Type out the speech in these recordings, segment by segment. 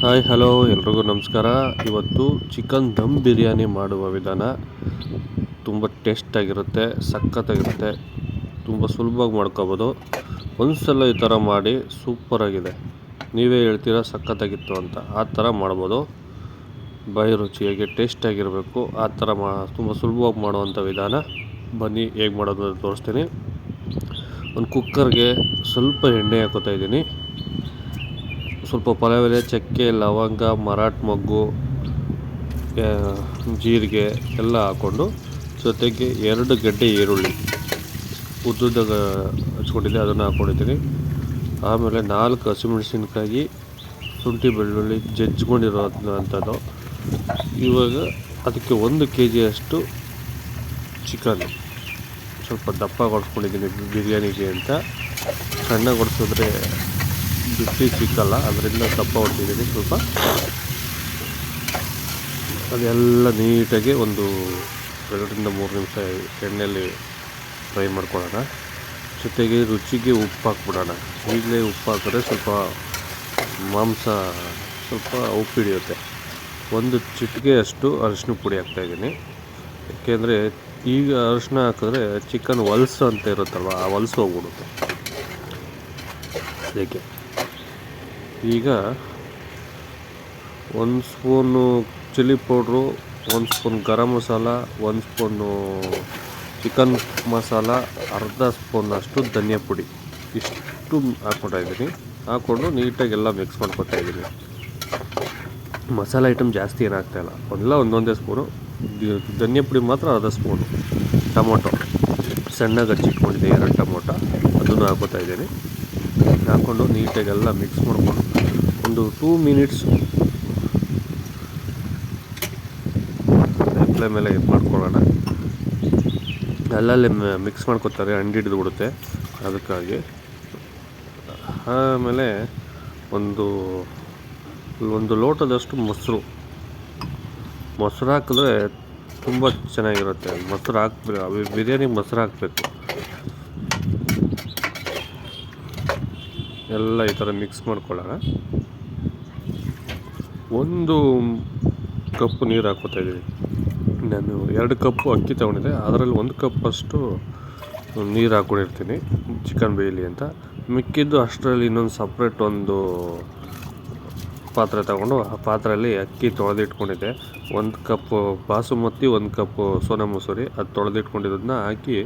Hi hello ಎಲ್ರಿಗೂ ನಮಸ್ಕಾರ. ಇವತ್ತು ಚಿಕನ್ ದಮ್ ಬಿರಿಯಾನಿ ಮಾಡುವ ವಿಧಾನ ತುಂಬ ಟೇಸ್ಟಾಗಿರುತ್ತೆ, ಸಖತ್ತಾಗಿರುತ್ತೆ, ತುಂಬ ಸುಲಭವಾಗಿ ಮಾಡ್ಕೋಬೋದು. ಒಂದು ಸಲ ಈ ಥರ ಮಾಡಿ ಸೂಪರಾಗಿದೆ. ನೀವೇ ಹೇಳ್ತೀರಾ ಸಖತ್ತಾಗಿತ್ತು ಅಂತ. ಆ ಥರ ಮಾಡ್ಬೋದು. ಬಾಯಿ ರುಚಿಯಾಗಿ ಟೇಸ್ಟಾಗಿರಬೇಕು. ಆ ಥರ ತುಂಬ ಸುಲಭವಾಗಿ ಮಾಡುವಂಥ ವಿಧಾನ ಬನ್ನಿ ಹೇಗೆ ಮಾಡೋದು ಅಂತ ತೋರಿಸ್ತೀನಿ. ಒಂದು ಕುಕ್ಕರ್ಗೆ ಸ್ವಲ್ಪ ಎಣ್ಣೆ ಹಾಕೋತಾ ಇದ್ದೀನಿ. ಸ್ವಲ್ಪ ಪಲಾವ್ ಎಲೆ, ಚಕ್ಕೆ, ಲವಂಗ, ಮರಾಠ ಮೊಗ್ಗು, ಜೀರಿಗೆ ಎಲ್ಲ ಹಾಕ್ಕೊಂಡು ಜೊತೆಗೆ 2 ಗಡ್ಡೆ ಈರುಳ್ಳಿ ಉದ್ದುದ್ದಾಗ ಹಚ್ಕೊಂಡಿದ್ದೆ ಅದನ್ನು ಹಾಕ್ಕೊಂಡಿದ್ದೀನಿ. ಆಮೇಲೆ 4 ಹಸಿಮೆಣಸಿನ್ಕಾಯಿ, ಶುಂಠಿ ಬೆಳ್ಳುಳ್ಳಿ ಜಜ್ಕೊಂಡಿರೋಂಥದ್ದು. ಇವಾಗ ಅದಕ್ಕೆ 1 kg ಚಿಕನ್ ಸ್ವಲ್ಪ ದಪ್ಪ ಹೊಡ್ಸ್ಕೊಂಡಿದ್ದೀನಿ ಬಿರಿಯಾನಿಗೆ ಅಂತ. ಸಣ್ಣಗೆ ಹೊಡ್ಸಿದ್ರೆ ಬಿಸಿ ಸಿಕ್ಕಲ್ಲ, ಅದರಿಂದ ದಪ್ಪ ಹೊಡ್ತಿದ್ದೀನಿ ಸ್ವಲ್ಪ. ಅದೆಲ್ಲ ನೀಟಾಗಿ ಒಂದು 2-3 ನಿಮಿಷ ಎಣ್ಣೆಯಲ್ಲಿ ಫ್ರೈ ಮಾಡ್ಕೊಳ್ಳೋಣ. ಜೊತೆಗೆ ರುಚಿಗೆ ಉಪ್ಪು ಹಾಕ್ಬಿಡೋಣ. ಈಗಲೇ ಉಪ್ಪು ಹಾಕಿದ್ರೆ ಸ್ವಲ್ಪ ಮಾಂಸ ಸ್ವಲ್ಪ ಉಪ್ಪು ಹಿಡಿಯುತ್ತೆ. 1 ಚಿಟಿಕೆ ಅಷ್ಟು ಅರಿಶಿನ ಪುಡಿ ಹಾಕ್ತಾಯಿದ್ದೀನಿ. ಯಾಕೆಂದರೆ ಈಗ ಅರಿಶಿನ ಹಾಕಿದ್ರೆ ಚಿಕನ್ ಹೊಲ್ಸು ಅಂತ ಇರುತ್ತಲ್ವ, ಆ ಹೊಲ್ಸು ಹೋಗ್ಬಿಡುತ್ತೆ. ಅದಕ್ಕೆ ಈಗ 1 spoon chilli powder, 1 spoon garam masala, 1 spoon chicken masala, ಅರ್ಧ ಸ್ಪೂನಷ್ಟು ಧನಿಯಾ ಪುಡಿ, ಇಷ್ಟು ಹಾಕ್ಕೊತಾಯಿದ್ದೀನಿ. ಹಾಕ್ಕೊಂಡು ನೀಟಾಗಿ ಎಲ್ಲ ಮಿಕ್ಸ್ ಮಾಡ್ಕೊತಾ ಇದ್ದೀನಿ. ಮಸಾಲೆ ಐಟಮ್ ಜಾಸ್ತಿ ಏನು ಹಾಕ್ತಾಯಿಲ್ಲ, ಒಂದೊಂದೇ ಸ್ಪೂನು. ಧನಿಯಾ ಪುಡಿ ಮಾತ್ರ ಅರ್ಧ ಸ್ಪೂನು. ಟೊಮೊಟೊ ಸಣ್ಣಗೆ ಹಚ್ಚಿಟ್ಕೊಂಡಿದ್ದೆ 2 ಟೊಮೊಟೊ, ಅದನ್ನು ಹಾಕ್ಕೊತಾ ಇದ್ದೀನಿ. ಹಾಕ್ಕೊಂಡು ನೀಟಾಗೆಲ್ಲ ಮಿಕ್ಸ್ ಮಾಡ್ಕೊಂಡು ಒಂದು 2 ಮಿನಿಟ್ಸ್ ಫ್ಲೇಮ್ ಮೇಲೆ ಇದು ಮಾಡ್ಕೊಳ್ಳೋಣ. ಅಲ್ಲಲ್ಲೇ ಮಿಕ್ಸ್ ಮಾಡ್ಕೊತಾರೆ, ಅಂಡಿ ಹಿಡಿದು ಬಿಡುತ್ತೆ, ಅದಕ್ಕಾಗಿ. ಆಮೇಲೆ ಒಂದು ಲೋಟದಷ್ಟು ಮೊಸರು ಹಾಕಿದ್ರೆ ತುಂಬ ಚೆನ್ನಾಗಿರುತ್ತೆ. ಮೊಸರು ಹಾಕ್ಬೇಕು, ಬಿರಿಯಾನಿಗೆ ಮೊಸರು ಹಾಕಬೇಕು. ಎಲ್ಲ ಈ ಥರ ಮಿಕ್ಸ್ ಮಾಡ್ಕೊಳ್ಳೋಣ. 1 ಕಪ್ ನೀರು ಹಾಕ್ಕೊತಾ ಇದ್ದೀನಿ. ನಾನು 2 ಕಪ್ಪು ಅಕ್ಕಿ ತೊಗೊಂಡಿದ್ದೆ, ಅದರಲ್ಲಿ 1 ಕಪ್ಪಷ್ಟು ನೀರು ಹಾಕ್ಕೊಂಡಿರ್ತೀನಿ ಚಿಕನ್ ಬೇಯಲಿ ಅಂತ. ಮಿಕ್ಕಿದ್ದು ಅಷ್ಟರಲ್ಲಿ ಇನ್ನೊಂದು ಸಪ್ರೇಟ್ ಒಂದು ಪಾತ್ರೆ ತಗೊಂಡು ಆ ಪಾತ್ರೆಯಲ್ಲಿ ಅಕ್ಕಿ ತೊಳೆದಿಟ್ಕೊಂಡಿದ್ದೆ. 1 ಕಪ್ ಬಾಸುಮತಿ, 1 ಕಪ್ ಸೋನಾ ಮಸೂರಿ, ಅದು ತೊಳೆದಿಟ್ಕೊಂಡಿದ್ದನ್ನ ಹಾಕಿ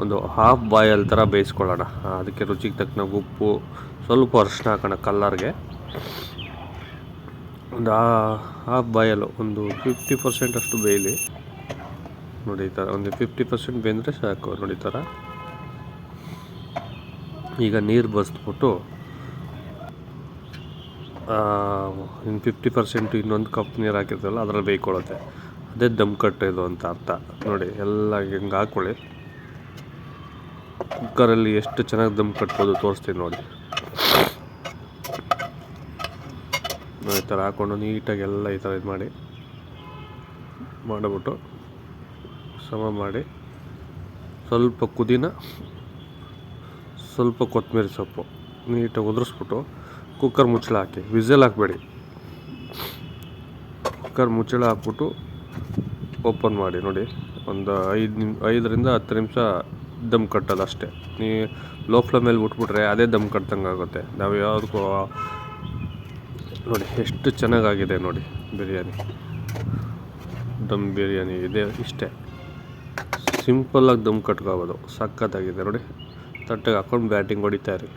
ಒಂದು ಹಾಫ್ ಬಾಯಲ್ ಥರ ಬೇಯಿಸ್ಕೊಳ್ಳೋಣ. ಅದಕ್ಕೆ ರುಚಿಗೆ ತಕ್ಕನಾಗ ಉಪ್ಪು, ಸ್ವಲ್ಪ ಅರಿಶಿನ ಹಾಕೋಣ ಕಲ್ಲರ್ಗೆ. ಒಂದು ಹಾಫ್ ಬಾಯಲು ಒಂದು 50% ಅಷ್ಟು ಬೇಯಲಿ. ನೋಡಿ ಈ ಥರ ಒಂದು 50% ಬೇಂದರೆ ಸಾಕು. ನೋಡಿ ಈ ಥರ. ಈಗ ನೀರು ಬಸ್ಬಿಟ್ಟು ಇನ್ನು 50% ಇನ್ನೊಂದು ಕಪ್ ನೀರು ಹಾಕಿರ್ತಲ್ಲ ಅದರಲ್ಲಿ ಬೇಯ್ಕೊಳ್ಳುತ್ತೆ. ಅದೇ ದಮ್ ಕಟ್ಟಿದ್ದು ಅಂತ ಅರ್ಥ. ನೋಡಿ ಎಲ್ಲ ಹಿಂಗೆ ಹಾಕ್ಕೊಳ್ಳಿ. ಕುಕ್ಕರಲ್ಲಿ ಎಷ್ಟು ಚೆನ್ನಾಗಿ ದಮ್ ಕಟ್ಬೋದು ತೋರಿಸ್ತೀನಿ ನೋಡಿ. ಈ ಥರ ಹಾಕ್ಕೊಂಡು ನೀಟಾಗಿ ಎಲ್ಲ ಈ ಥರ ಇದು ಮಾಡಿಬಿಟ್ಟು ಸಮ ಮಾಡಿ, ಸ್ವಲ್ಪ ಪುದೀನ, ಸ್ವಲ್ಪ ಕೊತ್ತಂಬರಿ ಸೊಪ್ಪು ನೀಟಾಗಿ ಉದುರಿಸ್ಬಿಟ್ಟು ಕುಕ್ಕರ್ ಮುಚ್ಚಳ ಹಾಕಿ. ವಿಸಲ್ ಹಾಕಬೇಡಿ, ಕುಕ್ಕರ್ ಮುಚ್ಚಳ ಹಾಕ್ಬಿಟ್ಟು ಓಪನ್ ಮಾಡಿ. ನೋಡಿ ಒಂದು 5ರಿಂದ 10 ನಿಮಿಷ ದಮ್ ಕಟ್ಟೋದು ಅಷ್ಟೇ. ಲೋ ಫ್ಲೇಮಲ್ಲಿ ಬಿಟ್ಬಿಟ್ರೆ ಅದೇ ದಮ್ ಕಟ್ಟಂಗೆ ಆಗುತ್ತೆ. ನಾವು ಯಾವುದಕ್ಕೂ ನೋಡಿ ಎಷ್ಟು ಚೆನ್ನಾಗಾಗಿದೆ ನೋಡಿ ಬಿರಿಯಾನಿ. ದಮ್ ಬಿರಿಯಾನಿ ಇದೆ, ಇಷ್ಟೇ ಸಿಂಪಲ್ಲಾಗಿ ದಮ್ ಕಟ್ಕೋಬೋದು. ಸಖತ್ತಾಗಿದೆ ನೋಡಿ. ತಟ್ಟೆಗೆ ಹಾಕ್ಕೊಂಡು ಬ್ಯಾಟಿಂಗ್ ಹೊಡಿತಾಯಿರಿ.